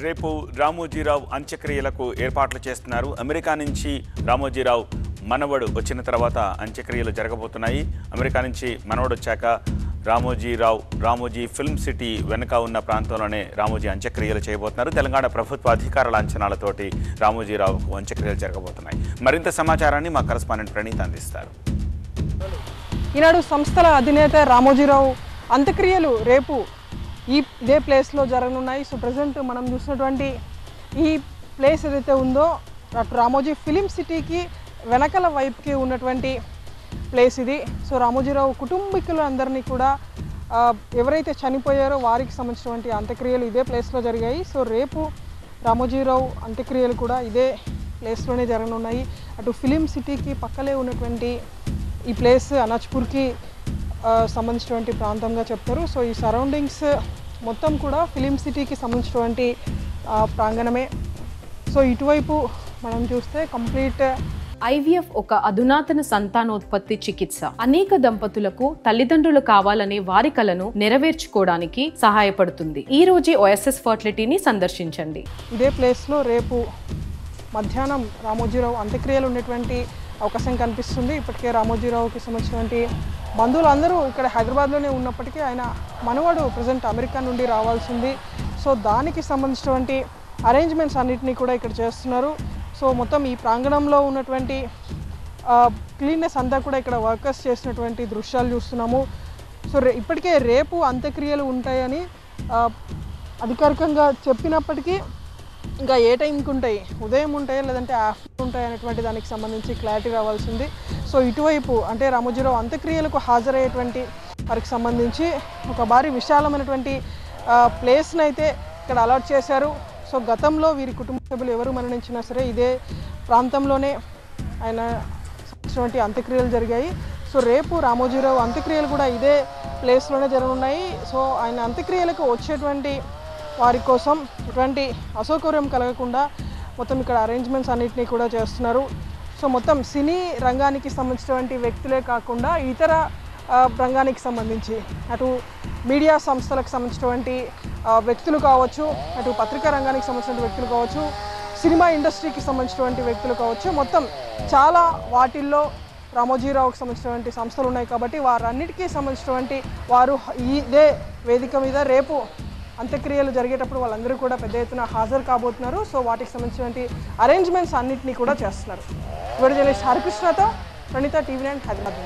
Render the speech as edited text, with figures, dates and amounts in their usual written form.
రేపు రామోజీరావు అంత్యక్రియలకు ఏర్పాట్లు చేస్తున్నారు. అమెరికా నుంచి రామోజీరావు మనవడు వచ్చిన తర్వాత అంత్యక్రియలు జరగబోతున్నాయి. అమెరికా నుంచి మనవడు వచ్చాక రామోజీ ఫిల్మ్ సిటీ వెనుక ఉన్న ప్రాంతంలోనే రామోజీ అంత్యక్రియలు చేయబోతున్నారు. తెలంగాణ ప్రభుత్వ అధికారుల అంచనాలతోటి రామోజీరావుకు అంత్యక్రియలు జరగబోతున్నాయి. మరింత సమాచారాన్ని మా కరెస్పాండెంట్ ప్రణీత్ అందిస్తారు. ఈనాడు సంస్థల అధినేత రామోజీరావు అంత్యక్రియలు రేపు ఇదే ప్లేస్లో జరగనున్నాయి. సో ప్రజెంట్ మనం చూసినటువంటి ఈ ప్లేస్ ఏదైతే ఉందో అటు రామోజీ ఫిలిం సిటీకి వెనకల వైపుకి ఉన్నటువంటి ప్లేస్ ఇది. సో రామోజీరావు కుటుంబీకులందరినీ కూడా ఎవరైతే చనిపోయారో వారికి సంబంధించినటువంటి అంత్యక్రియలు ఇదే ప్లేస్లో జరిగాయి. సో రేపు రామోజీరావు అంత్యక్రియలు కూడా ఇదే ప్లేస్లోనే జరగనున్నాయి. అటు ఫిలిం సిటీకి పక్కలే ఉన్నటువంటి ఈ ప్లేస్ అనాజ్పూర్కి సంబంధించినటువంటి ప్రాంతంగా చెప్తారు. సో ఈ సరౌండింగ్స్ మొత్తం కూడా ఫిలిం సిటీకి సంబంధించినటువంటి ప్రాంగణమే. సో ఇటువైపు మనం చూస్తే కంప్లీట్ IVF ఒక అధునాతన సంతానోత్పత్తి చికిత్స. అనేక దంపతులకు తల్లిదండ్రులు కావాలనే వారి కలను నెరవేర్చుకోవడానికి సహాయపడుతుంది. ఈ రోజే OSS ఫర్టిలిటీని సందర్శించండి. ఇదే ప్లేస్లో రేపు మధ్యాహ్నం రామోజీరావు అంత్యక్రియలు ఉన్నటువంటి అవకాశం కనిపిస్తుంది. ఇప్పటికే రామోజీరావుకి సంబంధించినటువంటి బంధువులందరూ ఇక్కడ హైదరాబాద్లోనే ఉన్నప్పటికీ ఆయన మనవాడు ప్రజెంట్ అమెరికా నుండి రావాల్సింది. సో దానికి సంబంధించినటువంటి అరేంజ్మెంట్స్ అన్నిటినీ కూడా ఇక్కడ చేస్తున్నారు. సో మొత్తం ఈ ప్రాంగణంలో ఉన్నటువంటి క్లీన్నెస్ అంతా కూడా ఇక్కడ వర్కర్స్ చేసినటువంటి దృశ్యాలు చూస్తున్నాము. సో ఇప్పటికే రేపు అంత్యక్రియలు ఉంటాయని అధికారికంగా చెప్పినప్పటికీ ఇంకా ఏ టైంకి ఉంటాయి, ఉదయం ఉంటాయి లేదంటే ఆఫ్టర్నూన్ ఉంటాయి అనేటువంటి దానికి సంబంధించి క్లారిటీ రావాల్సింది. సో ఇటువైపు అంటే రామోజీరావు అంత్యక్రియలకు హాజరయ్యేటువంటి వారికి సంబంధించి ఒక భారీ విశాలమైనటువంటి ప్లేస్ని అయితే ఇక్కడ అలాట్ చేశారు. సో గతంలో వీరి కుటుంబ సభ్యులు ఎవరు మరణించినా సరే ఇదే ప్రాంతంలోనే ఆయన సంబంధించినటువంటి అంత్యక్రియలు జరిగాయి. సో రేపు రామోజీరావు అంత్యక్రియలు కూడా ఇదే ప్లేస్లోనే జరగనున్నాయి. సో ఆయన అంత్యక్రియలకు వచ్చేటువంటి వారి కోసం ఎటువంటి అసౌకర్యం కలగకుండా మొత్తం ఇక్కడ అరేంజ్మెంట్స్ అన్నిటినీ కూడా చేస్తున్నారు. సో మొత్తం సినీ రంగానికి సంబంధించినటువంటి వ్యక్తులే కాకుండా ఇతర రంగానికి సంబంధించి అటు మీడియా సంస్థలకు సంబంధించినటువంటి వ్యక్తులు కావచ్చు, అటు పత్రికా రంగానికి సంబంధించిన వ్యక్తులు కావచ్చు, సినిమా ఇండస్ట్రీకి సంబంధించినటువంటి వ్యక్తులు కావచ్చు, మొత్తం చాలా వాటిల్లో రామోజీరావుకి సంబంధించినటువంటి సంస్థలు ఉన్నాయి. కాబట్టి వారన్నిటికీ సంబంధించినటువంటి వారు ఇదే వేదిక మీద రేపు అంత్యక్రియలు జరిగేటప్పుడు వాళ్ళందరూ కూడా పెద్ద ఎత్తున హాజరు కాబోతున్నారు. సో వాటికి సంబంధించినటువంటి అరేంజ్మెంట్స్ అన్నింటినీ కూడా చేస్తున్నారు. వీడియో జర్నలిస్ట్ హరికృష్ణతో ప్రణీత, TV9 హైదరాబాద్.